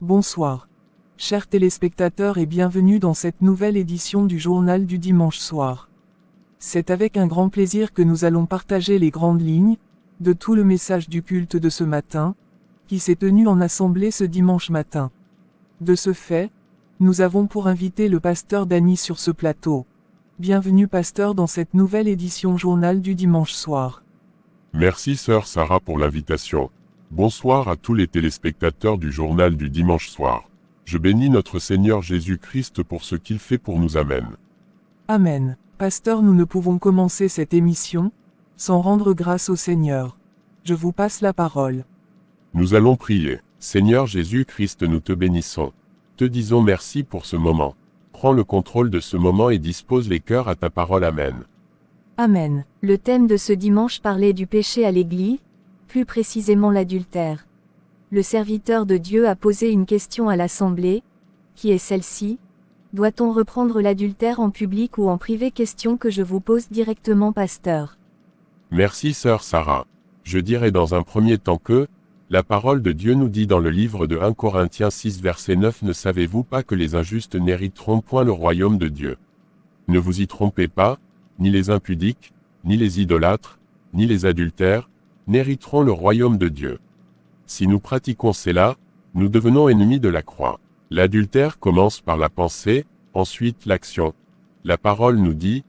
Bonsoir. Chers téléspectateurs et bienvenue dans cette nouvelle édition du journal du dimanche soir. C'est avec un grand plaisir que nous allons partager les grandes lignes de tout le message du culte de ce matin, qui s'est tenu en assemblée ce dimanche matin. De ce fait, nous avons pour invité le pasteur Dany sur ce plateau. Bienvenue pasteur dans cette nouvelle édition journal du dimanche soir. Merci sœur Sarah pour l'invitation. Bonsoir à tous les téléspectateurs du journal du dimanche soir. Je bénis notre Seigneur Jésus-Christ pour ce qu'il fait pour nous. Amen. Amen. Pasteur, nous ne pouvons commencer cette émission sans rendre grâce au Seigneur. Je vous passe la parole. Nous allons prier. Seigneur Jésus-Christ, nous te bénissons. Te disons merci pour ce moment. Prends le contrôle de ce moment et dispose les cœurs à ta parole. Amen. Amen. Le thème de ce dimanche parlait du péché à l'Église, plus précisément l'adultère. Le serviteur de Dieu a posé une question à l'Assemblée, qui est celle-ci: doit-on reprendre l'adultère en public ou en privé? Question que je vous pose directement, pasteur. Merci sœur Sarah. Je dirais dans un premier temps que, la parole de Dieu nous dit dans le livre de 1 Corinthiens 6 verset 9: ne savez-vous pas que les injustes n'hériteront point le royaume de Dieu? Ne vous y trompez pas, ni les impudiques, ni les idolâtres, ni les adultères, n'hériteront le royaume de Dieu. Si nous pratiquons cela, nous devenons ennemis de la croix. L'adultère commence par la pensée, ensuite l'action. La parole nous dit,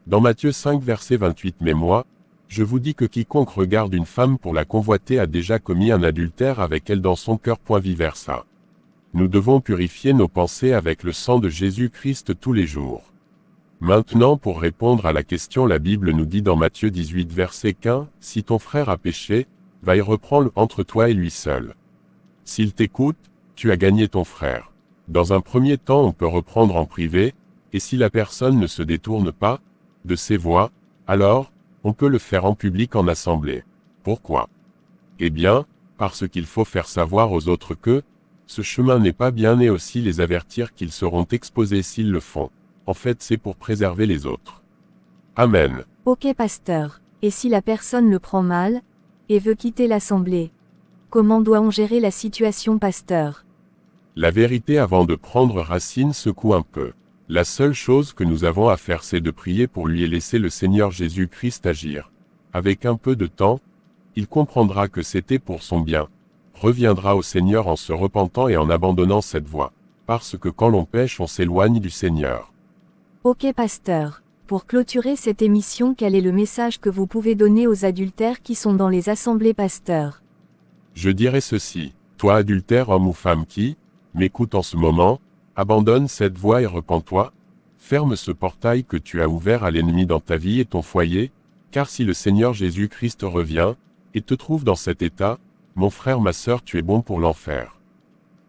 dans Matthieu 5 verset 28: mais moi, je vous dis que quiconque regarde une femme pour la convoiter a déjà commis un adultère avec elle dans son cœur. Vice versa. Nous devons purifier nos pensées avec le sang de Jésus-Christ tous les jours. Maintenant, pour répondre à la question, la Bible nous dit dans Matthieu 18 verset 15, si ton frère a péché, va et reprends-le entre toi et lui seul. S'il t'écoute, tu as gagné ton frère. Dans un premier temps, on peut reprendre en privé, et si la personne ne se détourne pas de ses voies, alors, on peut le faire en public en assemblée. Pourquoi? Eh bien, parce qu'il faut faire savoir aux autres que ce chemin n'est pas bien et aussi les avertir qu'ils seront exposés s'ils le font. En fait, c'est pour préserver les autres. Amen. Ok, pasteur. Et si la personne le prend mal et veut quitter l'assemblée? Comment doit-on gérer la situation, pasteur? La vérité avant de prendre racine secoue un peu. La seule chose que nous avons à faire, c'est de prier pour lui et laisser le Seigneur Jésus-Christ agir. Avec un peu de temps, il comprendra que c'était pour son bien. Reviendra au Seigneur en se repentant et en abandonnant cette voie. Parce que quand l'on pêche, on s'éloigne du Seigneur. Ok, pasteur. Pour clôturer cette émission, quel est le message que vous pouvez donner aux adultères qui sont dans les assemblées, pasteur? Je dirais ceci: toi adultère, homme ou femme qui m'écoute en ce moment, abandonne cette voie et repens-toi. Ferme ce portail que tu as ouvert à l'ennemi dans ta vie et ton foyer, car si le Seigneur Jésus-Christ revient et te trouve dans cet état, mon frère, ma sœur, tu es bon pour l'enfer.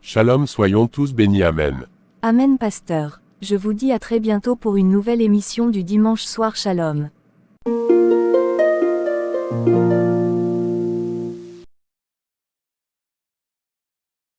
Shalom, soyons tous bénis. Amen. Amen, pasteur. Je vous dis à très bientôt pour une nouvelle émission du dimanche soir. Shalom.